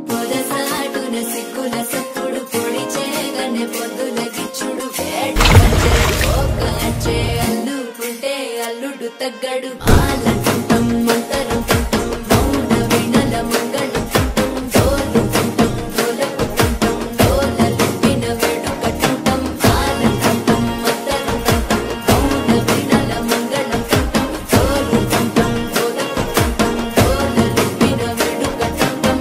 పొదసాటున సిక్కుల సప్పుడు పొడి చేయగానే పొద్దుల గిచ్చుడు వేడి పంచే అల్లుకుంటే అల్లుడు తగ్గడు ఆలంటుంటాం మంతరం తుంటాం మౌన వినల మంగళం తుంటాం డోలు తుంటాం డోలపుతుంటాం డోలలిప్పిన వేడుకటుంటాం ఆలంటుంటాం మంతరం తుంటాం మౌన వినల మంగళం తుంటాం డోలు తుంటాం డోలపుతుంటాం డోలలిప్పిన వేడుకటుంటాం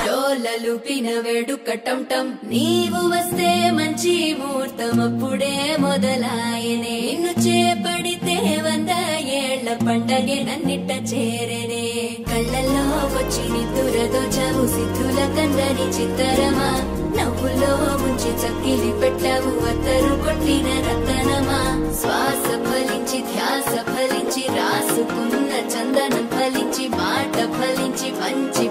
డోలలుపిన వేడుకటంటం నీవు వస్తే మంచి ముహూర్తం అప్పుడే మొదలాయనే నిన్ను చేపడితే 100 ఏళ్ల పండగే నన్నిట్ట చేరేనే కళ్ళల్లో వచ్చి నిద్దురదోచావు సిద్ధుల కందని చిత్తరమా నవ్వులో ముంచి చక్కిలి పెట్టావు అత్తరు కొట్టిన రతనమా శ్వాస ఫలించి ధ్యాస ఫలించి రాసుకున్న చందనం ఫలించి మాట ఫలించి పంచి